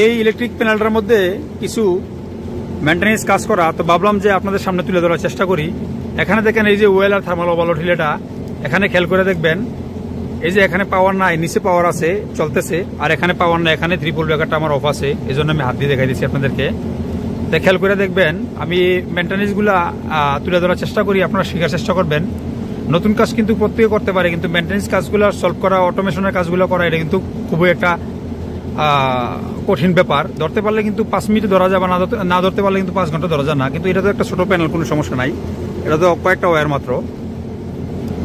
এই ইলেকট্রিক প্যানেলটার মধ্যে কিছু মেইনটেনেন্স কাজ করা, তো ভাবলাম যে আপনাদের সামনে তুলে ধরার চেষ্টা করি। এখানে দেখেন এই যে ওয়েল আর থার্মাল ওভারলোড রিলেটা, এখানে খেয়াল করে দেখবেন এই যে এখানে পাওয়ার নাই, নিচে পাওয়ার আছে চলতেছে, আর এখানে পাওয়ার নাই, এখানে ত্রিপল ব্রেকারটা আমার অফ আছে, এই জন্য আমি হাত দিয়ে দেখাই দিচ্ছি আপনাদেরকে। তো খেয়াল করে দেখবেন, আমি মেইনটেনেন্সগুলা তুলে ধরার চেষ্টা করি, আপনারা শেখার চেষ্টা করবেন। নতুন কাজ কিন্তু প্রত্যেকে করতে পারে, কিন্তু মেইনটেনেন্স কাজগুলো সলভ করা, অটোমেশনের কাজগুলো করা, এটা কিন্তু খুবই একটা কঠিন ব্যাপার। ধরতে পারলে কিন্তু 5 মিনিট ধরা যাবে, না ধরতে পারলে কিন্তু 5 ঘন্টা ধরা যায় না। কিন্তু এটা তো একটা ছোট প্যানেল, কোনো সমস্যা নাই, এটা তো কয়েকটা ওয়্যার মাত্র।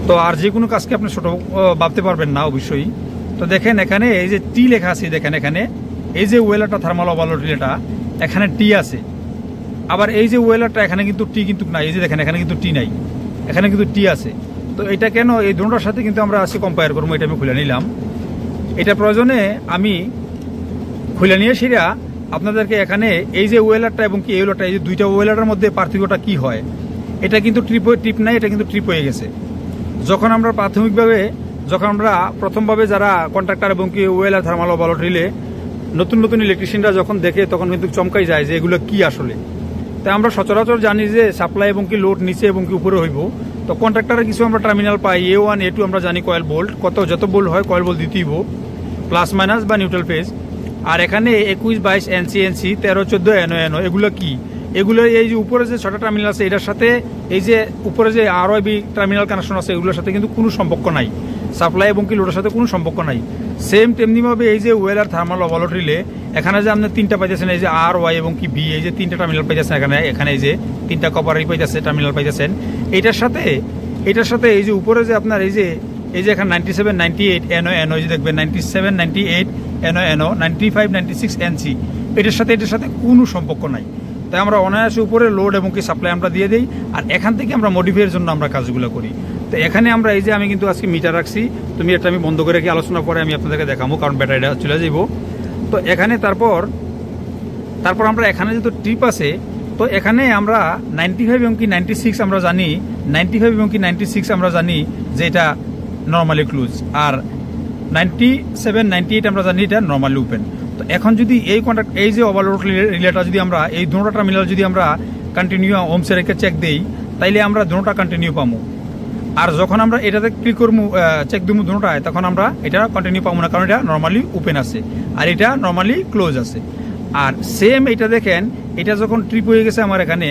তো আর যে কোনো কাজকে আপনি ছোট ভাবতে পারবেন না অবশ্যই। তো দেখেন এখানে এই যে টি লেখা আছে, দেখেন এখানে এই যে ওয়েলারটা থার্মাল ওভারলোড রিলেটা, এখানে টি আছে। আবার এই যে ওয়েলারটা এখানে কিন্তু টি কিন্তু নাই, এই যে দেখেন এখানে কিন্তু টি নাই, এখানে কিন্তু টি আছে। তো এটা কেন, এই দুটোটার সাথে কিন্তু আমরা আজকে কম্পেয়ার করবো। এটা আমি খুলে নিলাম, এটা প্রয়োজনে আমি খুলে নিয়ে সেরা আপনাদেরকে এখানে এই যে ওয়েলারটা এবং কি এই ওয়েলারটা, এই যে দুইটা ওয়েলারের মধ্যে পার্থক্যটা কি হয়। এটা কিন্তু ট্রিপ নাই, এটা কিন্তু ট্রিপ হয়ে গেছে। যখন আমরা প্রাথমিকভাবে, যখন আমরা প্রথমভাবে যারা কন্ট্রাক্টর এবং কি ওয়েলার থার্মাল ওভারলোড রিলে নতুন নতুন ইলেকট্রিশিয়ানরা যখন দেখে, তখন কিন্তু চমকাই যায় যে এগুলো কি আসলে। তাই আমরা সচরাচর জানি যে সাপ্লাই এবং কি লোড নিচে এবং কি উপরে হইব। তো কন্ট্রাক্টরের কিছু আমরা টার্মিনাল পাই, A1 A2 আমরা জানি কয়েল বোল্ট, যত বোল্ট হয় কয়েল বোল্ট দিতেইব, প্লাস মাইনাস বা নিউট্রাল ফেজ। আর এখানে 21 22 NC 13 14 NO এগুলো কি, এগুলো এই যে উপরে যে 6টা টার্মিনাল আছে, এটার সাথে এই যে উপরে যে ROB টার্মিনাল কানেকশন আছে, এগুলোর সাথে কিন্তু কোনো সম্পর্ক নাই, সাপ্লাই এবং কি লোডের সাথে কোনো সম্পর্ক নাই। সেম তেমনিভাবে এই যে ওয়েলার থার্মাল ওভারলোড রিলে, এখানে যে আপনি 3টা পাইতেছেন, এই যে RY এবং কি B, এই যে 3টা টার্মিনাল পাইতেছেন এখানে এই যে 3টা কপারই পাইতেছে, টার্মিনাল পাইতেছেন। এটার সাথে এই যে উপরে যে আপনার এই যে এখানে 97 98 NO এই যে দেখবেন 97 98 NO 95 96 NC, এটার সাথে কোনো সম্পর্ক নাই। তাই আমরা অনায়াসে উপরে লোড এবং কি সাপ্লাই আমরা দিয়ে দিই, আর এখান থেকে আমরা মডিফাইয়ের জন্য আমরা কাজগুলো করি। তো এখানে আমরা এই যে আমি কিন্তু আজকে মিটার রাখছি, তো মিটারটা আমি বন্ধ করে রেখে আলোচনা পরে আমি আপনাদেরকে দেখাবো, কারণ ব্যাটারিটা চলে যাইব। তো এখানে তারপর আমরা এখানে যেহেতু ট্রিপ আছে, তো এখানে আমরা 95 এবং কি 96 আমরা জানি, 95 এবং কি 96 আমরা জানি যে এটা নর্মালি ক্লোজ, আর 97 98 আমরা জানি এটা নর্মালি ওপেন। তো এখন যদি এই যে ওভারলোড রিলেটা যদি আমরা এই দুটো টার্মিনাল যদি আমরা কন্টিনিউ ওমসে রেখে চেক দেই, তাইলে আমরা দুটোটা কন্টিনিউ পাবো। আর যখন আমরা এটাতে ক্লিক করবো, চেক দিব দুটোটায়, তখন আমরা এটা কন্টিনিউ পাবো না, কারণ এটা নর্মালি ওপেন আছে আর এটা নর্মালি ক্লোজ আছে। আর সেম এটা দেখেন, এটা যখন ট্রিপ হয়ে গেছে আমার, এখানে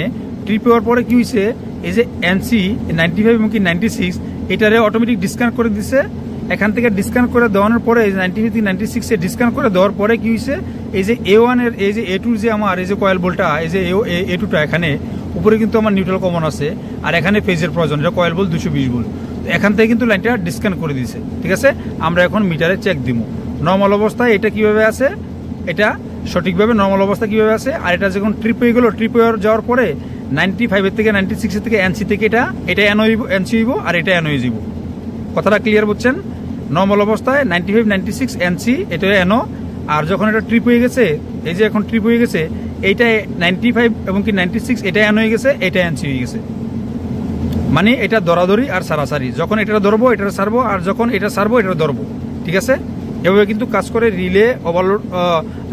ট্রিপ হওয়ার পরে কি হয়েছে, এই যে NC 95 এবং কি 96 এটারে অটোমেটিক ডিসকানেক্ট করে দিছে। এখান থেকে ডিসকানেক্ট করে দেওয়ানোর পরে 95 96 এ ডিসকানেক্ট করে দেওয়ার পরে কি হয়েছে, এই যে A1 এর এই যে A2 যে আমার এই যে কয়েল বোল্টটা, এই যে A2টা এখানে উপরে কিন্তু আমার নিউট্রাল কমন আছে, আর এখানে ফেজের প্রয়োজন, এটা কয়েল বোল্ট 220 ভোল্ট। তো এখান থেকে কিন্তু লাইনটা ডিসকানেক্ট করে দিয়েছে। ঠিক আছে, আমরা এখন মিটারে চেক দিব নর্মাল অবস্থায় এটা কিভাবে আছে, এটা সঠিকভাবে নর্মাল অবস্থা কিভাবে আছে। আর এটা যখন ট্রিপ হয়ে গেল, ট্রিপ হয়ে যাওয়ার পরে 95 থেকে 96 থেকে NC থেকে এটা NC হইব, আর এটা NO হয়ে যাব। কথাটা ক্লিয়ার বুঝছেন? নর্মাল অবস্থায় 95 96 NC এটা NO, আর যখন এটা ট্রিপ হয়ে গেছে, এই যে এখন ট্রিপ হয়ে গেছে, এইটা 95 এবং কি 96 এটা NO হয়ে গেছে, এটা NC হয়ে গেছে। মানে এটা দরাদরি আর সারাসারি, যখন এটা ধরবো এটা ছাড়বো, আর যখন এটা ছাড়বো এটা ধরবো। ঠিক আছে, এভাবে কিন্তু কাজ করে relay overload,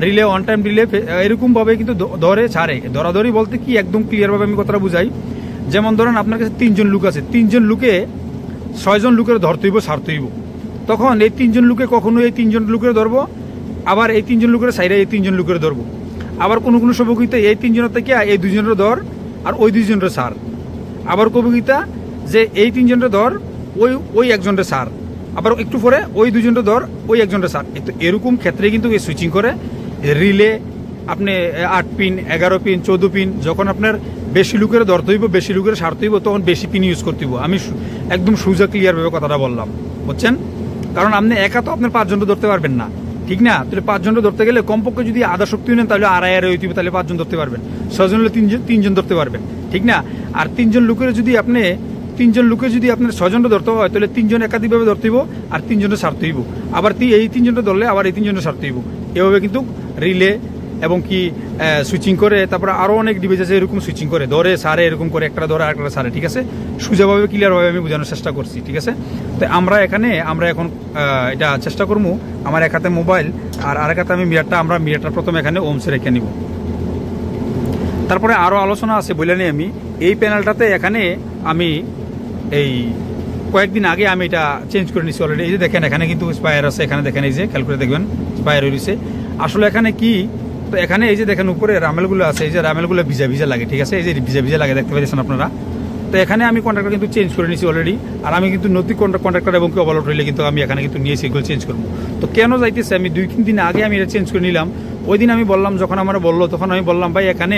rely on time relay এরকম ভাবে কিন্তু ধরে ছাড়ে। দরাদরি বলতে কি, একদম ক্লিয়ার ভাবে আমি কথাটা বুঝাই। যেমন ধরেন আপনার কাছে 3জন লোক আছে, 3জন লোকে 6জন লোকের ধরতে হইব, ছাড়তে হইব। তখন এই 3জন লোকে কখনো এই 3জন লোকের ধরবো, আবার এই 3জন লোকের সাইডে এই 3জন লোকের ধরবো, আবার কোনো সময় কবিতা এই 3জনের থেকে এই 2জনের ধর আর ওই 2জনের ছাড়, আবার কবিতা যে এই 3জনের ধর ওই একজনের ছাড়, আবার একটু পরে ওই 2জনের ধর ওই একজনের ছাড়। এরকম ক্ষেত্রে কিন্তু এই সুইচিং করে রিলে আপনি 8 পিন 11 পিন 14 পিন, যখন আপনার বেশি লোকের ধরতে হইব, বেশি লোকের ছাড়তে হইব, তখন বেশি পিন ইউজ করতে হইব। আমি একদম সোজা ক্লিয়ার ভাবে কথাটা বললাম, বুঝছেন? কারণ আপনি একা তো আপনার 5 জনটা ধরতে পারবেন না, ঠিক না? তাহলে 5 জনটা ধরতে গেলে কমপক্ষে যদি আধা শক্তি নেন, তাহলে আড়াই হইতে হবে, তাহলে 5 জন ধরতে পারবেন। 6 জন হলে 3 জন ধরতে পারবেন, ঠিক না? আর 3জন লোকের যদি আপনি 6 জনটা ধরতে হয়, তাহলে 3 জন একাধিকভাবে ধরতে হইব, আর 3 জনের ছাড়তে হইব, আবার এই 3 জনটা ধরলে আবার এই 3 জনের ছাড়তে হইব। এভাবে কিন্তু রিলে এবং কি সুইচিং করে, তারপরে আরও অনেক ডিভাইস আছে এরকম সুইচিং করে, ধরে সারে এরকম করে, একটা ধরে আরেকটা সারে, ঠিক আছে, সোজাভাবে ক্লিয়ারভাবে আমি বোঝানোর চেষ্টা করছি, ঠিক আছে। তো আমরা এখন এটা চেষ্টা করবো, আমার এক হাতে মোবাইল আর আরেক হাতে আমি মিটারটা প্রথমে এখানে ওমসে রেখে নিব। তারপরে আরও আলোচনা আছে বলে নিই আমি এই প্যানেলটাতে। এখানে আমি এই কয়েকদিন আগে আমি এটা চেঞ্জ করে নিচ্ছি অলরেডি। এই যে দেখেন এখানে কিন্তু স্পায়ার আছে, এখানে দেখেন এই যে খেয়াল করে দেখবেন স্পায়ার হয়েছে। আসলে এখানে কি, তো এখানে এই যে দেখেন উপরে রামেলগুলো আছে, এই যে রামেলগুলো ভিজা ভিজা লাগে, ঠিক আছে, এই যে ভিজা ভিজা লাগে দেখতে পাচ্ছেন আপনারা। তো এখানে আমি কন্ট্রাক্টর কিন্তু চেঞ্জ করে নিয়েছি অলরেডি, আর আমি কিন্তু নতুন কন্ট্রাক্টর এবং কি ওভারলোড হইলে কিন্তু আমি এখানে কিন্তু নিয়েছি, এগুলো চেঞ্জ করবো। তো কেন যাইতেছে, আমি 2-3 দিন আগে আমি এটা চেঞ্জ করে নিলাম। ওই দিন আমি বললাম, যখন আমার বললো তখন আমি বললাম ভাই এখানে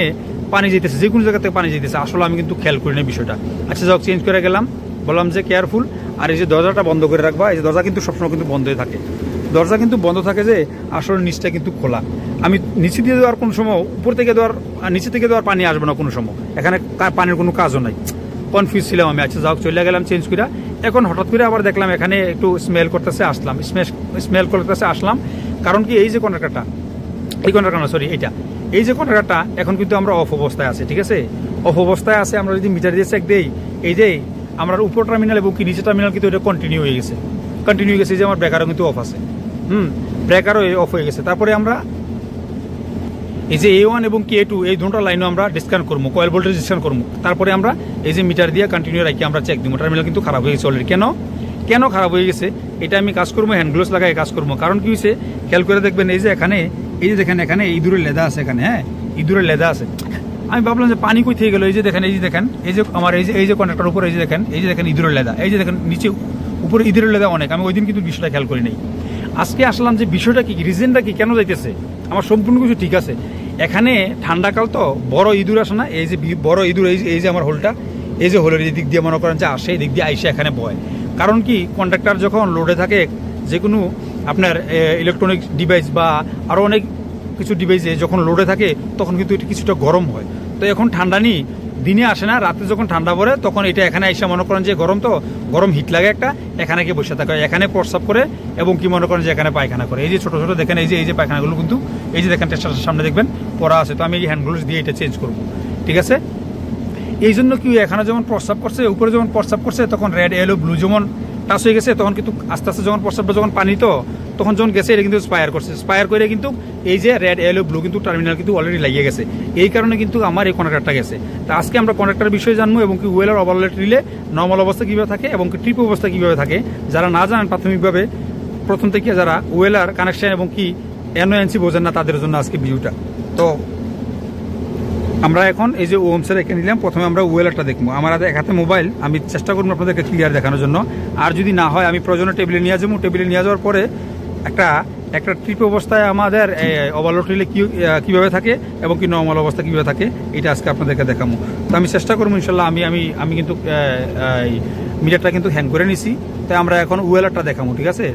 পানি যেতেছে, যে কোনো জায়গা থেকে পানি যেতেছে। আসলে আমি কিন্তু খেয়াল করি না বিষয়টা। আচ্ছা যাক, চেঞ্জ করে গেলাম, বললাম যে কেয়ারফুল। আর এই যে দরজাটা বন্ধ করে রাখবা, এই যে দরজা কিন্তু সবসময় কিন্তু বন্ধই থাকে, দরজা কিন্তু বন্ধ থাকে যে আসলে নিচটা কিন্তু খোলা। আমি নিচে দিয়ে দেওয়ার কোনো সময়, উপর থেকে দেওয়ার, নিচে থেকে দেওয়ার পানি আসবে না কোনো সময়, এখানে পানির কোনো কাজও নাই। কনফিউজ ছিলাম আমি। আচ্ছা যাক, চলে গেলাম চেঞ্জ করে। এখন হঠাৎ করে আবার দেখলাম এখানে একটু স্মেল করতেছে, আসলাম। কারণ কি, এই যে কন্ট্রাক্টরটা, এই যে কন্ট্রাক্টরটা এখন কিন্তু আমরা অফ অবস্থায় আছে, ঠিক আছে, অফ অবস্থায় আছে। আমরা যদি মিটার দিয়ে চেক দেই, এই যে আমরা উপর টার্মিনাল এবং কি নিচে টার্মিনাল কিন্তু এটা কন্টিনিউ হয়ে গেছে, এই যে আমার ব্রেকারও কিন্তু অফ আছে, ব্রেকারও অফ হয়ে গেছে। তারপরে আমরা এই যে A1 এবং K2 এই দুটো লাইনও আমরা ডিসকানেক্ট করবো, কয়েল ভোল্টেজ ডিসকানেক্ট করবো। তারপরে আমরা এই যে মিটার দিয়ে কন্টিনিউ রাখি আমরা চেক দিব। টার্মিনাল কিন্তু খারাপ হয়ে গেছে অলরেডি। কেন খারাপ হয়ে গেছে, এটা আমি কাজ করবো, হ্যান্ড গ্লোভস লাগাই কাজ করবো। কারণ কি হয়েছে, খেয়াল করে দেখবেন, এই যে এখানে, এই যে দেখেন এখানে ইঁদুরের লেদা আছে, এখানে হ্যাঁ ইঁদুরের লেদা আছে। আমি ভাবলাম যে পানি কই থেকে গেল, এই যে দেখেন এই যে আমার এই যে কন্ট্রাক্টর উপরে এই যে দেখেন ইঁদুরের লেদা, এই যে দেখেন নিচে উপরে ইঁদুরের লেদা অনেক। আমি ওই দিন কিন্তু বিষয়টা খেয়াল করি নাই। আজকে আসলাম যে বিষয়টা কি, রিজনটা কি, কেন যাইতেছে। আমার সম্পূর্ণ কিছু ঠিক আছে। এখানে ঠান্ডাকাল তো বড় ইঁদুর আসে না, এই যে বড় ইঁদুর, এই যে আমার হোলটা, এই যে হোলের দিক দিয়ে মনে করেন যে আসে, এই দিক দিয়ে আইসে এখানে বয়। কারণ কি, কন্ট্রাক্টর যখন লোডে থাকে, যে কোনো আপনার ইলেকট্রনিক ডিভাইস বা আরও অনেক কিছু ডিভাইসে যখন লোডে থাকে, তখন কিন্তু এটা কিছুটা গরম হয়। তো এখন ঠান্ডা নিয়ে দিনে আসে না, রাতে যখন ঠান্ডা পড়ে তখন এটা এখানে এসে মনে করেন যে গরম, তো গরম হিট লাগে একটা, এখানে গিয়ে বসে থাকে, এখানে প্রস্রাব করে এবং কি মনে করেন যে এখানে পায়খানা করে। এই যে ছোট ছোট দেখেন, এই যে পায়খানাগুলো কিন্তু এই যে দেখেন টেস্টারের সামনে দেখবেন পড়া আছে। তো আমি এই হ্যান্ড গ্লোভস দিয়ে এটা চেঞ্জ করবো, ঠিক আছে। এই জন্য কি, এখানে যখন প্রস্রাব করছে, উপরে যখন প্রস্রাব করছে, তখন রেড ইয়েলো ব্লু যেমন টাচ হয়ে গেছে, তখন কিন্তু আস্তে আস্তে যখন প্রস্রাবটা যখন পানি, তো তখন যখন গেছে এটা কিন্তু স্পায়ার করছে, স্পায়ার করে কিন্তু এই যে রেড ইয়েলো ব্লু কিন্তু টার্মিনাল কিন্তু অলরেডি লাগিয়ে গেছে। এই কারণে কিন্তু আমার এই কন্ট্রাক্টরটা গেছে। তো আজকে আমরা কন্ট্রাক্টরের বিষয়ে জানবো এবং কি ওয়েলার ওভারলোড রিলে নর্মাল অবস্থা কীভাবে থাকে এবং কি ট্রিপ অবস্থা কীভাবে থাকে। যারা না জানেন প্রাথমিকভাবে, প্রথম থেকে যারা ওয়েলার কানেকশন এবং কি এনওএনসি বোঝেন না, তাদের জন্য আজকে ভিডিওটা। তো আমরা এখন এই যে ওমসে রেখে নিলাম। প্রথমে আমরা ওয়েলারটা দেখবো। আমার এক হাতে মোবাইল, আমি চেষ্টা করবো আপনাদেরকে ক্লিয়ার দেখানোর জন্য। আর যদি না হয় আমি প্রয়োজনে টেবিলে নিয়ে যাবো। টেবিলে নিয়ে যাওয়ার পরে একটা ট্রিপ অবস্থায় আমাদের ওভারলোড রিলে কীভাবে থাকে এবং কি নর্মাল অবস্থা কীভাবে থাকে, এটা আজকে আপনাদেরকে দেখাবো। তো আমি চেষ্টা করবো ইনশাল্লাহ। আমি কিন্তু মিটারটা কিন্তু হ্যাং করে নিছি। তাই আমরা এখন ওয়েলারটা দেখাবো, ঠিক আছে।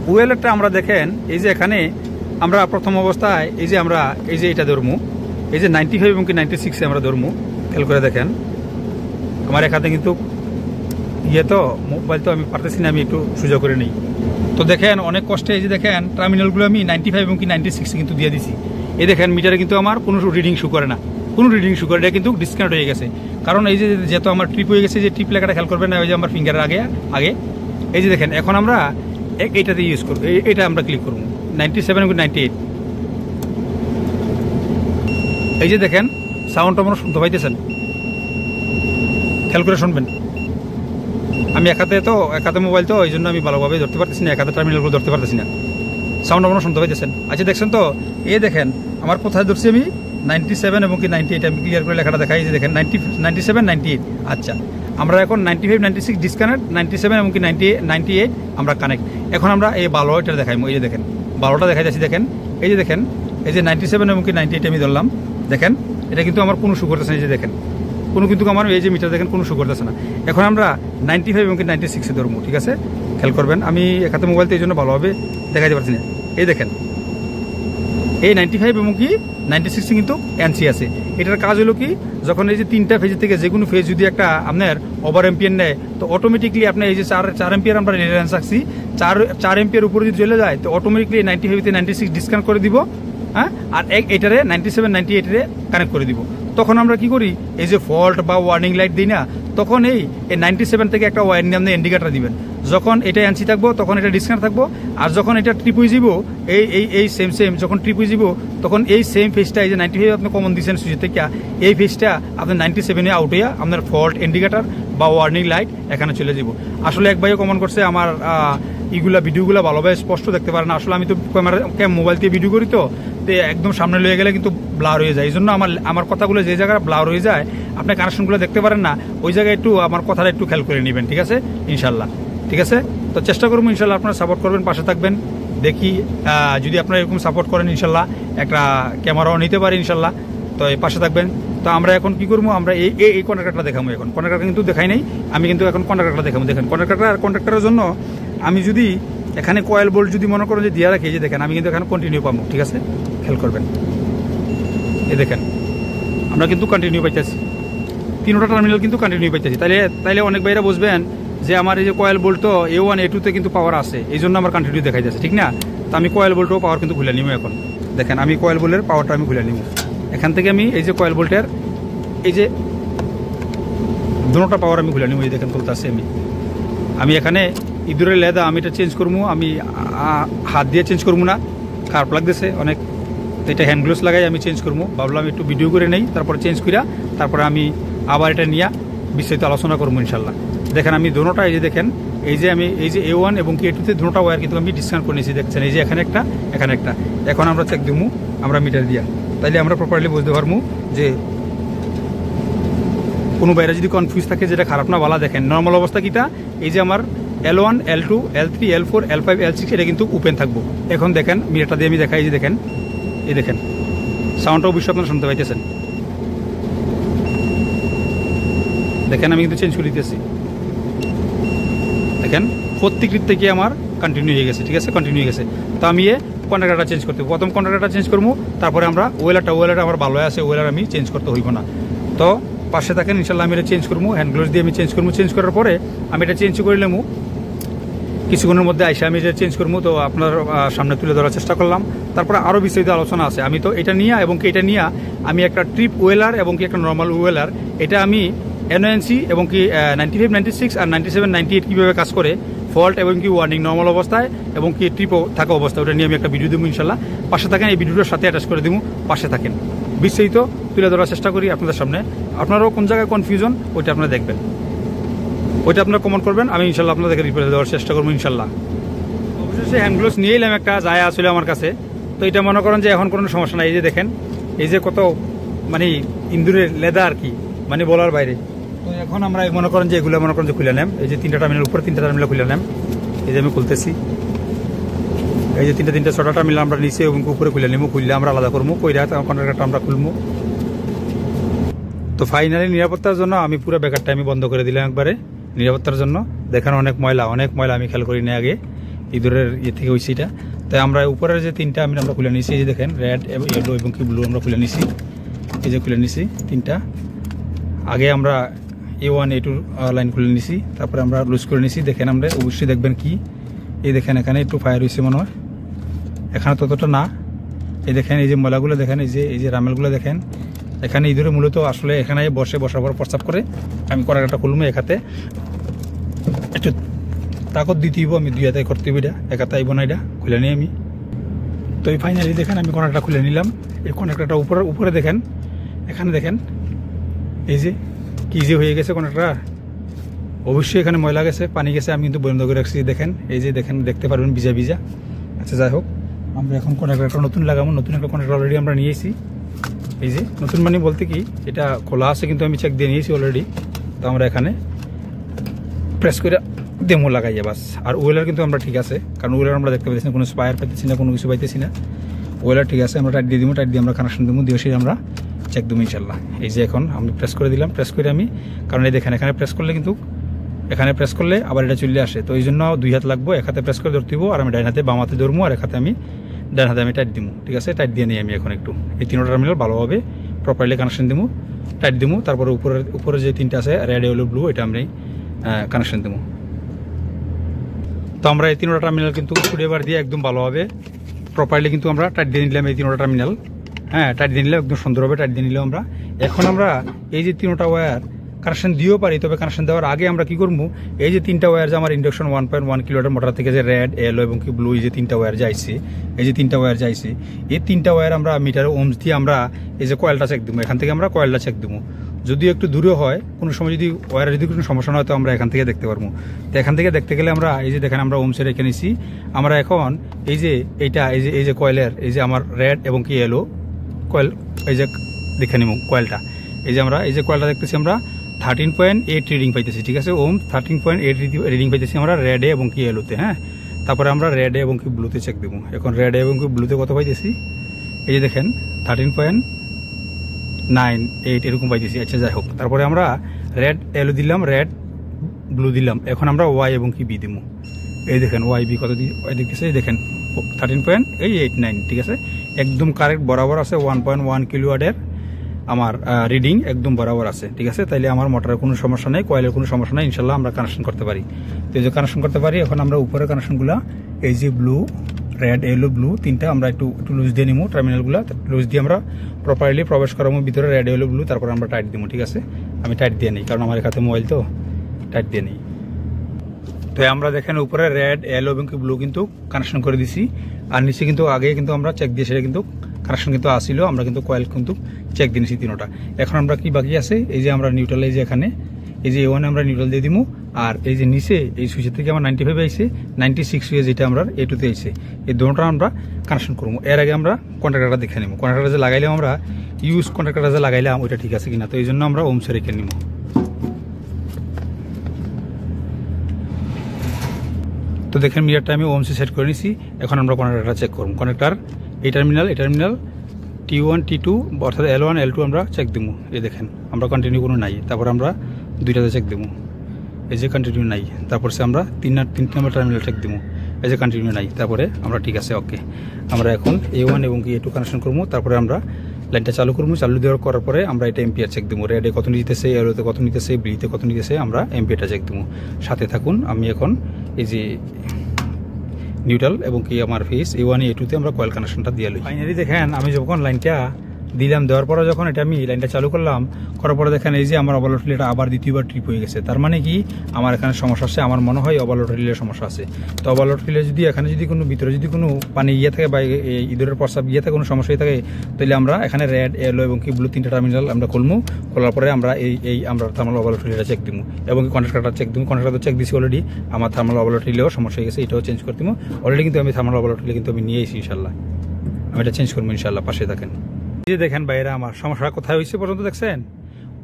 ওয়েলারটা আমরা দেখেন, এই যে এখানে আমরা প্রথম অবস্থায় এই যে এটা ধরমু, এই যে 95 এবং কি 96 আমরা ধরমু। খেয়াল করে দেখেন, আমার এখানে কিন্তু তো মোবাইল তো আমি পারতেছি না, আমি একটু সোজা করে নিই। তো দেখেন অনেক কষ্টে এই যে দেখেন টার্মিনালগুলো আমি 95 এবং কি 96 কিন্তু দিয়ে দিছি। এই দেখেন মিটারে কিন্তু আমার কোনো রিডিং শো করে না, এটা কিন্তু ডিসকানেক্ট হয়ে গেছে। কারণ এই যে যেহেতু আমার ট্রিপ হয়ে গেছে, যে ট্রিপ লেখাটা খেয়াল করবেন না, ওই যে আমার ফিঙ্গারের আগে এই যে দেখেন, এখন আমরা এইটাতে ইউজ করবো, এটা আমরা ক্লিক করবো 97 এবং 98। এই যে দেখেন সাউন্ডটা আপনারা শুনতে পাইতেছেন, খেয়াল করে শুনবেন। আমি এক হাতে মোবাইল তো, এই জন্য আমি ভালোভাবে ধরতে পারতেছি না, এক হাতে টার্মিনালগুলো ধরতে পারতেছি না। সাউন্ড আপনারা শুনতে পাইতেছেন। আচ্ছা দেখছেন তো, এই দেখেন আমার কোথায় ধরছি আমি 97 এবং কি 98। আমি ক্লিয়ার করে লেখাটা দেখাই, যে দেখেন 97 98। আচ্ছা আমরা এখন 95 96 ডিসকানেক্ট, 97 এবং কি 98 আমরা কানেক্ট। এখন আমরা এই ভালোটা দেখাইমো। এই যে দেখেন ভালোটা দেখাই যাচ্ছি, দেখেন এই যে 97 এবং কি 98 আমি ধরলাম। দেখেন এটা কিন্তু আমার কোনো শু করতেছে না, এই যে দেখেন কিন্তু আমার এই যে মিটার দেখেন কোনো শু করতেছে না। এখন আমরা 95 এবং কি 96 ধরবো, ঠিক আছে। খেয়াল করবেন, আমি এক হাতে মোবাইলতে এই জন্য ভালোভাবে দেখাইতে পারছি না। এই দেখেন এই 95 এবং কি 96 কিন্তু এনসি আছে। এটার কাজ হলো কি, যখন এই যে 3টা ফেজ থেকে যে কোনো ফেজ যদি একটা আপনার ওভার এম্পিয়ার নেয়, তো অটোমেটিকলি আপনার এই যে 4 এম্পিয়ার আমরা রেফারেন্স রাখছি, 4 এম্পিয়ার উপরে যদি চলে যায়, তো অটোমেটিকলি 95 তে 96 ডিসকানেক্ট করে দিব। হ্যাঁ, আর এটারে 97 98 এ কানেক্ট করে দিব। তখন আমরা কি করি, এই যে ফল্ট বা ওয়ার্নিং লাইট দিই না, তখন এই 97 থেকে একটা ওয়ার্নিং আপনি ইন্ডিকেটর দিবেন। যখন এটা এনসি থাকবো তখন এটা ডিসকানেক্ট থাকবো, আর যখন এটা ট্রিপ হয়ে যাব, এই সেম যখন ট্রিপ হয়ে যাব, তখন এই সেম ফেজটা এই যে 95 আপনি কমন দিচ্ছেন সুইচ থেকে, এই ফেজটা আপনার 97 এ আউট হইয়া আপনার ফল্ট ইন্ডিকেটর বা ওয়ার্নিং লাইট এখানে চলে যাব। আসলে এক ভাইও কমন করছে, আমার ভিডিওগুলো ভালোভাবে স্পষ্ট দেখতে পারে না। আসলে আমি তো মোবাইল দিয়ে ভিডিও করি, তো একদম সামনে লয়ে গেলে কিন্তু ব্লার হয়ে যায়। এই জন্য আমার কথাগুলো যে জায়গায় ব্লার হয়ে যায়, আপনি কানেকশনগুলো দেখতে পারেন না, ওই জায়গায় একটু আমার কথাটা একটু খেয়াল করে নেবেন, ঠিক আছে ইনশাল্লাহ। ঠিক আছে, তো চেষ্টা করবো ইনশাল্লাহ, আপনারা সাপোর্ট করবেন, পাশে থাকবেন। দেখি যদি আপনারা এরকম সাপোর্ট করেন, ইনশাল্লাহ একটা ক্যামেরাও নিতে পারি ইনশাল্লাহ। তো এই পাশে থাকবেন। তো আমরা এখন কি করবো, আমরা এই কন্ট্রাক্টরটা দেখাবো। এখন কন্ট্রাক্টর কিন্তু দেখাই নাই, আমি কিন্তু এখন কন্ট্রাক্টরটা দেখাবো। দেখেন কন্ট্রাক্টরের জন্য আমি যদি এখানে কয়েল বোল্ট যদি মনে করেন যে দিয়ে রাখি, যে দেখেন আমি কিন্তু এখানে কন্টিনিউ পাবো। ঠিক আছে, খেয়াল করবেন, এই দেখেন আমরা কিন্তু কন্টিনিউ পাইতেছি, 3টা টার্মিনাল কিন্তু কন্টিনিউ পাইতেছি। তাইলে অনেক ভাইরা বুঝবেন যে আমার এই যে কয়েল বোল্ট তো A1 A2 তে কিন্তু পাওয়ার আছে, এই জন্য আমার কন্টিনিউ দেখাই যাচ্ছে, ঠিক না? তো আমি কয়েল বোল্টও পাওয়ার কিন্তু খুলে নিব। এখন দেখেন আমি কয়েল বোল্টের পাওয়ারটা আমি খুলে নিব। এখান থেকে আমি এই যে কয়েল বোল্টের এই যে দুটোটা পাওয়ার আমি খুলে নিব। এই দেখেন খুলতেছি আমি এখানে ইঁদুরের লেদা আমি এটা চেঞ্জ করবো, আমি হাত দিয়ে চেঞ্জ করবো না, খারাপ লাগতেছে অনেক, এটা হ্যান্ড গ্লোভস লাগাই আমি চেঞ্জ করবো। ভাবলাম একটু ভিডিও করে নেই, তারপরে চেঞ্জ করিয়া তারপরে আমি আবার এটা নিয়ে বিস্তারিত আলোচনা করবো ইনশাল্লাহ। দেখেন আমি দুটোটা এই যে দেখেন, এই যে আমি এই যে A1 এবং A2 তে দুটোটা ওয়্যার কিন্তু আমি ডিসকানেক্ট করে নিয়েছি। দেখছেন এই যে এখানে একটা, এখানে একটা। এখন আমরা চেক দিব আমরা মিটার দিয়া, তাইলে আমরা প্রপারলি বুঝতে পারবো যে কোনো বাইরে যদি কনফিউজ থাকে যেটা খারাপ না বলা। দেখেন নর্মাল অবস্থা কিটা, এই যে আমার L1 L2 L3 L4 L5 L6 এটা কিন্তু ওপেন থাকবো। এখন দেখেন মিটারটা দিয়ে আমি দেখাই, যে দেখেন এই দেখেন সাউন্ডটা অবশ্যই আপনারা শুনতে পাইতেছেন। দেখেন আমি কিন্তু চেঞ্জ করে দিতেছি, দেখেন প্রত্যেকটির থেকে আমার কন্টিনিউ হয়ে গেছে। ঠিক আছে, কন্টিনিউ হয়ে গেছে। তো আমি কন্ট্রাক্টরটা চেঞ্জ করতে, প্রথম কন্ট্রাক্টরটা চেঞ্জ করবো, তারপরে আমরা ওয়েলারটা আমার ভালো আছে, ওয়েলার আমি চেঞ্জ করতে হইব না। তো পাশে থাকেন ইনশাল্লাহ, আমি এটা চেঞ্জ করবো, হ্যান্ড গ্লোভস দিয়ে আমি চেঞ্জ করবো। চেঞ্জ করার পরে আমি এটা চেঞ্জ করে নিলাম, কিছুক্ষণের মধ্যে আইসা আমি এটা চেঞ্জ করবো। তো আপনার সামনে তুলে ধরার চেষ্টা করলাম। তারপরে আরও বিস্তারিত আলোচনা আছে। আমি তো এটা নিয়ে এবং কি এটা নিয়ে আমি একটা ট্রিপ ওয়েলার এবং কি একটা নর্মাল ওয়েলার, এটা আমি এনওএনসি এবং কি 95 96 আর 97 98 কীভাবে কাজ করে, ফল্ট এবং কি ওয়ার্নিং নর্মাল অবস্থায় এবং কি ট্রিপ থাকা অবস্থায়, ওটা নিয়ে আমি একটা ভিডিও দেবো ইনশাল্লাহ। পাশে থাকেন, এই ভিডিওটার সাথে অ্যাটাচ করে দেবো, পাশে থাকেন। বিস্তারিত তুলে ধরার চেষ্টা করি আপনাদের সামনে। আপনারাও কোন জায়গায় কনফিউশন ওইটা আপনারা দেখবেন, ওইটা আপনারা কমেন্ট করবেন, আমি ইনশাল্লাহ আপনাদেরকে রিপ্লাই দেওয়ার চেষ্টা করবো ইনশাল্লাহ। অবশ্যই হ্যান্ড গ্লোভস নিয়ে এলাম, একটা যায় আসলে আমার কাছে। তো এটা মনে করেন যে এখন কোনো সমস্যা নাই। এই যে দেখেন এই যে কত মানে ইন্দুরের লেদা আর কি, মানে বলার বাইরে। তো এখন আমরা মনে করেন যে এগুলো মনে করেন যে খুলে নেম, এই যে 3টা টার্মিনাল উপরে 3টা টার্মিনাল খুলে নেম। এই যে আমি খুলতেছি, এই যে 3টা 6টা টার্মিনাল আমরা নিচে এবং উপরে খুলে নেবো, খুললে আমরা আলাদা করবো, কইরা কন্ট্রাক্টরটা আমরা খুলবো। তো ফাইনালি নিরাপত্তার জন্য আমি পুরো ব্যাকারটা আমি বন্ধ করে দিলাম একবারে, নিরাপত্তার জন্য। দেখেন অনেক ময়লা আমি খেয়াল করি না আগে, ইঁদুরের থেকে হয়েছে এটা। তাই আমরা উপরের যে 3টা আমরা খুলে নিয়েছি, এই যে দেখেন রেড ইয়েলো এবং কি ব্লু আমরা খুলে নিয়েছি। এই যে খুলে নিয়েছি 3টা, আগে আমরা A1 A2 লাইন খুলে নিয়েছি, তারপরে আমরা লুজ করে নিয়েছি। দেখেন আমরা অবশ্যই দেখবেন কি, এই দেখেন এখানে একটু ফায়ার হয়েছে মনে হয়, এখানে ততটা না। এই দেখেন এই যে ময়লাগুলো দেখেন, এই যে রামেলগুলো দেখেন, এখানে ইঁদুরে মূলত আসলে এখানে বসার পর প্রস্রাব করে। আমি কড়াইটা খুলবো, একাতে একটু তাকত দিতেইব, আমি 2 হাতে করতে হইব, এটা একাতে আইব না, এটা খুলে নিই আমি। তো এই ফাইনালি দেখেন আমি কড়াইটা খুলে নিলাম। এই কনেক্টরটা উপরে দেখেন, এখানে দেখেন এই যে কি যে হয়ে গেছে কনেক্টর, অবশ্যই এখানে ময়লা গেছে, পানি গেছে, আমি কিন্তু বন্ধ করে রাখছি। দেখেন এই যে দেখেন, দেখতে পারবেন ভিজা। আচ্ছা যাই হোক, আমরা এখন কনেক্টরটা নতুন লাগাবো। নতুন একটা কনেক্টর অলরেডি আমরা নিয়েছি। এই যে নতুন মানে বলতে কি, এটা খোলা আছে কিন্তু আমি চেক দিয়ে নিয়েছি অলরেডি। তো আমরা এখানে প্রেস করে ডেমো লাগাই বাস। আর ওয়েলার কিন্তু আমরা ঠিক আছে, কারণ ওয়েলার আমরা দেখতে পাইতেছি না, কোনো স্পায়ার পাইতেছি না, কোনো কিছু পাইতেছি না। ওয়েলার ঠিক আছে, আমরা টাইট দিয়ে দিব, টাইট দিয়ে আমরা কানেকশন দেবো, দিয়ে সেই আমরা চেক দেবো ইনশাল্লাহ। এই যে এখন আমি প্রেস করে দিলাম, প্রেস করে আমি, কারণ এই দেখেন এখানে প্রেস করলে কিন্তু, এখানে প্রেস করলে আবার এটা চলে আসে। তো এই জন্য 2 হাত লাগবো, এক হাতে প্রেস করে ধরতে হইব, আর আমি ডাইন হাতে বাম হাতে ধরবো, আর এক হাতে আমি ডান হাতে আমি টাইট দিব, ঠিক আছে। টাইট দিয়ে নিই আমি এখন একটু এই 3টা টার্মিনাল ভালোভাবে প্রপারলি কানেকশন দিব, টাইট দিব। তারপরে উপরে যে 3টা আছে রেড ইয়েলো ব্লু, এটা আমি কানেকশন দেবো। তো আমরা এই 3টা টার্মিনাল কিন্তু স্ক্রুড্রাইভার দিয়ে একদম ভালোভাবে প্রপারলি কিন্তু আমরা টাইট দিয়ে নিলাম এই 3টা টার্মিনাল। হ্যাঁ, টাইট দিয়ে নিলাম একদম সুন্দরভাবে টাইট দিয়ে নিলাম আমরা। এখন আমরা এই যে 3টা ওয়্যার কানেকশন দিয়েও পারি, তবে কানেকশন দেওয়ার আগে আমরা কি করবো, এই যে 3টা ওয়্যার যে আমার ইন্ডাকশন 1.1 কিলোওয়াটের মোটর থেকে যে রেড ইয়েলো এবং কি ব্লু এই যে 3টা ওয়্যার যাইছে, এই যে 3টা ওয়্যার যাইছে, এই 3টা ওয়্যার আমরা মিটারে ওমস দিয়ে আমরা এই যে কয়েলটা চেক দেবো। এখান থেকে আমরা কয়েলটা চেক দেবো। যদি একটু দূরে হয়, কোনো সময় যদি ওয়্যারের যদি কোনো সমস্যা হয়, তো আমরা এখান থেকে দেখতে পারবো। তো এখান থেকে দেখতে গেলে আমরা এই যে দেখেন আমরা ওমসের রেখে নিছি। আমরা এখন এই যে এইটা এই যে কয়েলের এই যে আমার রেড এবং কি ইয়েলো কয়েল, এই যে দেখে নিব কয়েলটা, এই যে আমরা এই যে কয়েলটা দেখতেছি আমরা 13.8 রিডিং পাইতেছি, ঠিক আছে। ওম 13.8 রিডিং পাইতেছি আমরা রেডে এবং কি ইয়েলোতে। হ্যাঁ, তারপরে আমরা রেডে এবং কি ব্লুতে চেক দেবো। এখন রেডে এবং কি ব্লুতে কত পাইতেছি, এই যে দেখেন 13.98 এরকম পাইতেছি। আচ্ছা, যাই হোক, তারপরে আমরা রেড ইয়েলো দিলাম, রেড ব্লু দিলাম। এখন আমরা ওয়াই এবং কি বি দিব। এই দেখেন ওয়াই বি কত দেখতেছে, এই দেখেন 13.89, ঠিক আছে। একদম কারেক্ট বরাবর আছে 1.1 কিলোওয়াটের আমার রিডিং একদম বরাবর আছে, ঠিক আছে। তাইলে আমার মোটরের কোনো সমস্যা নেই, কয়েলের কোনো সমস্যা নেই, ইনশাল্লাহ আমরা কানেকশন করতে পারি। তো এই যে কানেকশন করতে পারি। এখন আমরা উপরে কানেকশনগুলো এই যে ব্লু রেড ইয়েলো ব্লু 3টা আমরা একটু লুজ দিয়ে নিবো, টার্মিনালগুলো লুজ দিয়ে আমরা প্রপারলি প্রবেশ করাবো ভিতরে রেড ইয়েলো ব্লু। তারপর আমরা টাইট দিব, ঠিক আছে। আমি টাইট দিয়ে নিই, কারণ আমার কাছে মোবাইল তো টাইট দিয়ে নিই। তো আমরা দেখেন উপরে রেড ইয়েলো এবং ব্লু কিন্তু কানেকশন করে দিছি। আর নিচে কিন্তু আগে কিন্তু আমরা চেক দিয়ে সেটা কিন্তু কানেকশন কিন্তু আসছিল, আমরা কিন্তু কয়েল কিন্তু চেক দিয়েছি 3টা। এখন আমরা কি বাকি আছে, এই যে আমরা নিউট্রাল, এই যে এখানে এই যে A1 আমরা নিউট্রাল দিয়ে দিব। আর এই যে নিচে এই সুইচের থেকে আমার 95 আইছে, 96 সুইচ যেটা আমরা A2 তে আইছে, এই দুটোটা আমরা কানেকশন করবো। এর আগে আমরা কন্ট্রাক্টরটা দেখে নেব, কন্ট্রাক্টর যে লাগাইলাম আমরা ইউজ কন্ট্রাক্টরটা যে লাগাইলাম ওইটা ঠিক আছে কিনা। তো এই জন্য আমরা ওমসে রেখে নিব। তো দেখেন মিটারটা আমি ওমসে সেট করে নিছি। এখন আমরা কন্ট্রাক্টরটা চেক করব। কন্ট্রাক্টর এই টার্মিনাল T1 T2 অর্থাৎ L1 L2 আমরা চেক দিব। এই দেখেন আমরা কন্টিনিউ কোনো নাই, তারপর আমরা 2টাতে চেক দিব, এই যে কন্টিনিউ নাই। তারপর সে আমরা 3 নম্বর টার্মিনাল চেক দিব, এই যে কন্টিনিউ নাই। তারপরে আমরা ঠিক আছে, ওকে। আমরা এখন A1 এবং A2 কানেকশন করবো। তারপরে আমরা লাইনটা চালু করবো। চালু দেওয়ার করার পরে আমরা এটা এম্পিয়ার চেক দিব, রেডে কত নিতেছে, এলোতে কত নিতেছে, বিতে কত নিতেছে, আমরা এম্পিয়ারটা চেক দিব। সাথে থাকুন। আমি এখন এই যে নিউট্রাল এবং কি আমার ফেস A1 A2 তে আমরা কয়েল কানেকশনটা দিয়ে লই। ফাইনালি দেখেন আমি যখন লাইনটা দিলাম, দেওয়ার পরে যখন এটা আমি লাইনটা চালু করলাম, করার পরে দেখেন এই যে আমার ওভারলোড রিলেটা আবার দ্বিতীয়বার ট্রিপ হয়ে গেছে। তার মানে কি আমার এখানে সমস্যা আছে, আমার মনে হয় ওভারলোড রিলের সমস্যা আছে। তো ওভারলোড রিলে যদি এখানে যদি কোনো ভিতরে যদি কোনো পানি ইয়ে থাকে বা ইঁদুরের প্রস্রাব ইয়ে থাকে, কোনো সমস্যা থাকে, তাহলে আমরা এখানে রেড ইয়েলো এবং কি ব্লু 3টা টার্মিনাল আমরা খুলবো। খোলার পরে আমরা এই আমরা থার্মাল ওভারলোড রিলেটা চেক দিব এবং কন্ট্রাক্টরটা চেক দিব। কন্ট্রাক্টর চেক দিছি অলরেডি, আমার থার্মাল ওভারলোড রিলেও সমস্যা হয়ে গেছে, এটাও চেঞ্জ করে দিব অলরেডি। কিন্তু আমি থার্মাল ওভারলোড রিলে কিন্তু আমি নিয়ে এসেছি, ইনশাল্লাহ আমি এটা চেঞ্জ করবো ইনশাল্লাহ। পাশে থাকেন। যে দেখেন বাইরে আমার সমস্যা কোথায় হয়েছে পর্যন্ত দেখছেন।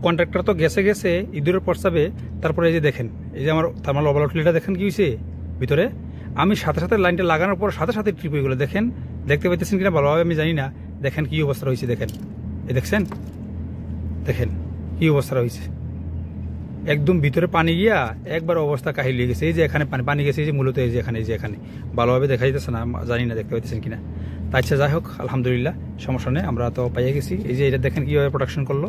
কন্ট্রাক্টর তো গেছে ইঁদুরের প্রস্তাবে। তারপরে এই যে দেখেন এই যে আমার থার্মাল ওভারলোড রিলেটা দেখেন কি হয়েছে ভিতরে। আমি সাথে সাথে লাইনটা লাগানোর পর সাথে সাথে ট্রিপ হয়ে গেলো। দেখেন, দেখতে পাইতেছেন কিনা ভালোভাবে আমি জানি না। দেখেন কি অবস্থা হয়েছে, দেখেন এই দেখছেন, দেখেন কি অবস্থা হয়েছে। একদম ভিতরে পানি গিয়া একবার অবস্থা কাহিল হয়ে গেছে। এই যে এখানে পানি গেছে, এই যে মূলত এই যে এখানে ভালোভাবে দেখা যেতেছে না, জানি না দেখতে পাইতেছেন কিনা। আচ্ছা, যাই হোক, আলহামদুলিল্লাহ সমস্যা নেই, আমরা তো পাইয়ে গেছি। এই যে এটা দেখেন কীভাবে প্রোডাকশন করলো,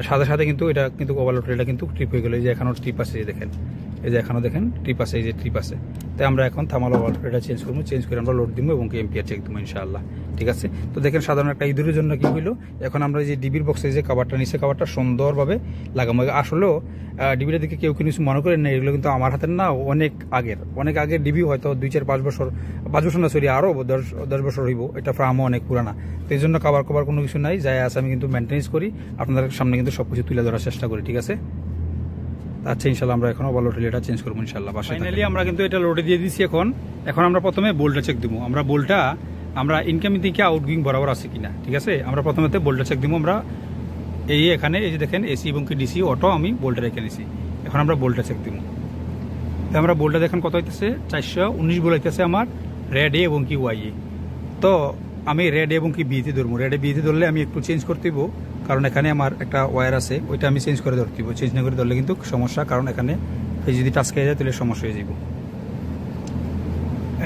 সাথে সাথে কিন্তু এটা কিন্তু ওভারলোড রিলেটা কিন্তু ট্রিপ হয়ে গেলো। এই যে এখনও ট্রিপ আছে, দেখেন এই যে এখনও দেখেন ট্রিপ আছে, এই যে ট্রিপ আছে। তাই আমরা এখন থার্মাল ওভারলোড রিলেটা চেঞ্জ করবো, চেঞ্জ করে আমরা লোড দিব এবং এম্পিয়ার চেক দেবো ইনশাআল্লাহ, ঠিক আছে। তো দেখেন সাধারণ একটা ইঁদুরের জন্য কি হইলো, এখন আমরা এই যে ডিবির বক্সে যে কাভারটা নিচে কাভারটা সুন্দরভাবে লাগাবো। আসলেও ডিবিটা দিকে কেউ কিছু মনে করেন না, এগুলো কিন্তু আমার হাতের না, অনেক আগের ডিবি, হয়তো 2-4-5 বছর না, সরি আরও 10 বছর হইব। এটা ফ্রামও অনেক পুরানা, তো এই জন্য কাভার কোনো কিছু নাই, যাই আছে আমি কিন্তু মেনটেন্স করি, আপনাদের সামনে কিন্তু সবকিছু তুলে ধরার চেষ্টা করি, ঠিক আছে। আচ্ছা, ইনশাল্লাহ আমরা এখন ওভারলোড রিলেটা চেঞ্জ করবো ইনশাল্লাহ। ফাইনালি আমরা কিন্তু এটা লোডে দিয়ে দিচ্ছি। এখন আমরা প্রথমে বোল্টটা চেক দেবো। আমরা বোল্টটা আমরা ইনকামিং থেকে আউটগোয়িং বরাবর আছে কিনা, ঠিক আছে। আমরা প্রথমে বোল্টটা চেক দেবো। আমরা এখানে এই যে দেখেন এসি এবং কি ডিসি অটো আমি বোল্টটা রেখে নিছি। এখন আমরা বোল্টটা চেক দিব। আমরা বোল্টটা দেখেন কত হইতেছে, 419 বোল্ট হইতেছে আমার রেড এ এবং কি ওয়াই এ। তো আমি রেড এবং কি বিতে ধরবো। রেডে বিতে ধরলে আমি একটু চেঞ্জ করতে দিব, কারণ এখানে আমার একটা ওয়্যার আছে, ওইটা আমি চেঞ্জ করে ধরতে দিব। চেঞ্জ না করে ধরলে কিন্তু সমস্যা, কারণ এখানে যদি টাচ খেয়ে যায় তাহলে সমস্যা হয়ে যাব।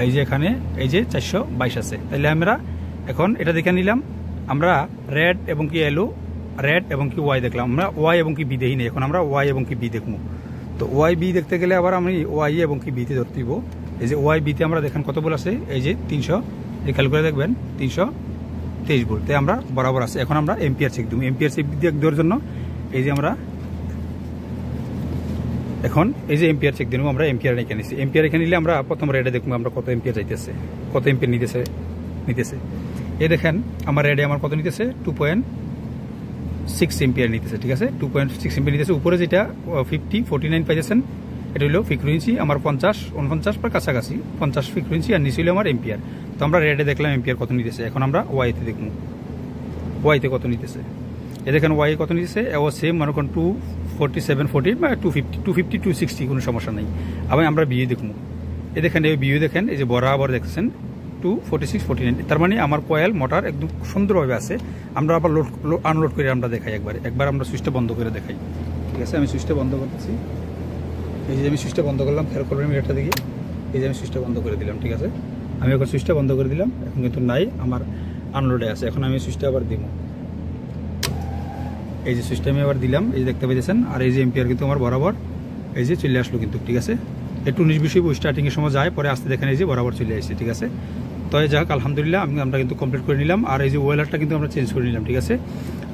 এই যে এখানে এই যে 422 আছে। তাহলে আমরা এখন এটা দেখে নিলাম, আমরা রেড এবং কি এলো, রেড এবং কি ওয়াই দেখলাম, আমরা ওয়াই এবং কি বি দেখি নেই, এখন আমরা ওয়াই এবং কি বি দেখবো। তো ওয়াই বি দেখতে গেলে আবার আমি ওয়াই এবং কি বিতে ধরতে দিব। এই যে ওয়াই বিতে আমরা দেখেন কত ভোল্ট আছে, এই যে 300, এই খেয়াল করে দেখবেন 323 ভোল্ট, তাই আমরা বরাবর আছে। এখন আমরা এম্পিয়ার চেক দিব, এম্পিয়ার চেক দেওয়ার জন্য এই যে আমরা এখন এই যে এম্পিয়ার চেক দিব, আমরা এম্পিয়ার এখানে নিচ্ছি। এম্পিয়ার এখানে নিলে আমরা প্রথম রেডে দেখবো আমরা কত এম্পিয়ার যাইতেছে, কত এম্পিয়ার নিতেছে। এই দেখেন আমার রেডে আমার কত নিতেছে, 2.6 এম্পিয়ার নিতেছে, ঠিক আছে, 2.6 এম্পিয়ার নিতেছে। উপরে যেটা 49 পাইতেছেন, এটা হলো ফ্রিকোয়েন্সি আমার 50-49 পর কাছাকাছি 50 ফ্রিকোয়েন্সি, আর নিচে হলো আমার এম্পিয়ার। তো আমরা রেডে দেখলাম এম্পিয়ার কত নিতেছে, এখন আমরা ওয়াইতে দেখবো ওয়াইতে কত নিতেছে। এ দেখেন ওয়াই কত নিতেছে, ও সেম মনে করেন 247-40 বা 250-260 কোনো সমস্যা নেই। আবার আমরা বিয়ে দেখবো, এ দেখেন এই বিয়ে দেখেন, এই যে বরাবর দেখছেন 246-49, তার মানে আমার কয়েল মোটর একদম সুন্দরভাবে আছে। আমরা আবার আনলোড করে আমরা দেখাই একবার আমরা সুইচটা বন্ধ করে দেখাই, ঠিক আছে। আমি সুইচটা বন্ধ করতেছি, এই যে আমি সুইচটা বন্ধ করলাম, খেয়াল করবেন মিটারটা দিকে, এই যে আমি সুইচটা বন্ধ করে দিলাম, ঠিক আছে। আমি এখন সুইচটা বন্ধ করে দিলাম, এখন কিন্তু নাই, আমার আনলোডে আছে। এখন আমি সুইচটা আবার দিব, এই যে সুইচটা আমি আবার দিলাম, এই যে দেখতে পাইতেছেন। আর এই যে এম্পিয়ার কিন্তু আমার বরাবর এই যে চলে আসলো কিন্তু, ঠিক আছে। একটু 19-20 স্টার্টিং এর সময় যায়, পরে আসতে দেখেন এই যে বরাবর চলে আসছে, ঠিক আছে। তো যাক আলহামদুলিল্লাহ আমরা কিন্তু কমপ্লিট করে নিলাম। আর এই যে ওয়েলারটা কিন্তু আমরা চেঞ্জ করে নিলাম, ঠিক আছে।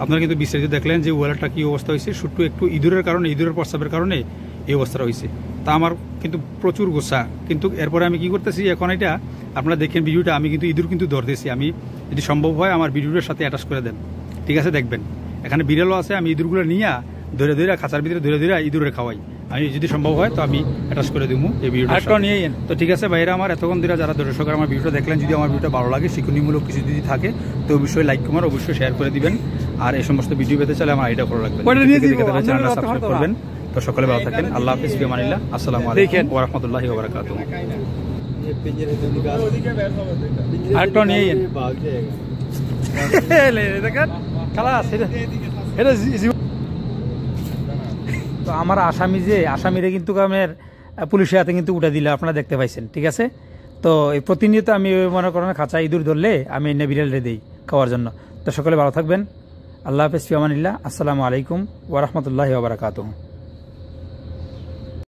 আপনারা কিন্তু বিস্তারিত দেখলেন যে ওয়েলারটা কি অবস্থা হয়েছে, শুটু একটু ইঁদুরের কারণে, ইঁদুরের প্রস্রাবের কারণে এই অবস্থাটা হয়েছে। তা আমার কিন্তু প্রচুর গোসা, কিন্তু এরপরে আমি কি করতেছি, এখন এটা আপনারা দেখেন ভিডিওটা, আমি কিন্তু ইঁদুর কিন্তু ধরতেছি। আমি যদি সম্ভব হয় আমার ভিডিওটার সাথে অ্যাটাচ করে দেন, ঠিক আছে। দেখবেন এখানে বিড়ালও আছে, আমি ইঁদুরগুলো নিয়ে ধরে খাঁচার ভিতরে ধরে ইঁদুরে খাওয়াই। আমি যদি সম্ভব হয় তো আমি অ্যাটাচ করে দেবো এই ভিডিওটা নিয়ে। তো ঠিক আছে ভাইরা, আমার এতক্ষণ ধরে যারা দর্শক আমার ভিডিওটা দেখলেন, যদি আমার ভিডিওটা ভালো লাগে, শিক্ষণীয়মূলক কিছু যদি থাকে, তো অবশ্যই লাইক কমেন্ট অবশ্যই শেয়ার করে দিবেন। আর এই সমস্ত ভিডিও পেতে চাইলে আমার আইডিয়া ভালো লাগবে, চ্যানেলটা সাবস্ক্রাইব করবেন। তো সকলে ভালো থাকেন, আল্লাহ হাফিজ, ফি আমানিল্লাহ, আসসালামু আলাইকুম ওয়া রাহমাতুল্লাহি ওয়া বারাকাতুহু। আরেকটা নিয়ে দেখেন খালাস, এটা তো আমার আসামিরে কিন্তু আমার পুলিশের হাতে কিন্তু উঠে দিলে আপনারা দেখতে পাইছেন, ঠিক আছে। তো এই প্রতিনিয়ত আমি মনে করেন খাঁচা ইঁদুর ধরলে আমি এনে বিড়ালে দিই খাওয়ার জন্য। তো সকলে ভালো থাকবেন, আল্লাহ হাফেজ, ফি আমানিল্লাহ, আসসালামু আলাইকুম ওয়া রাহমাতুল্লাহি ওয়া বারাকাতুহু।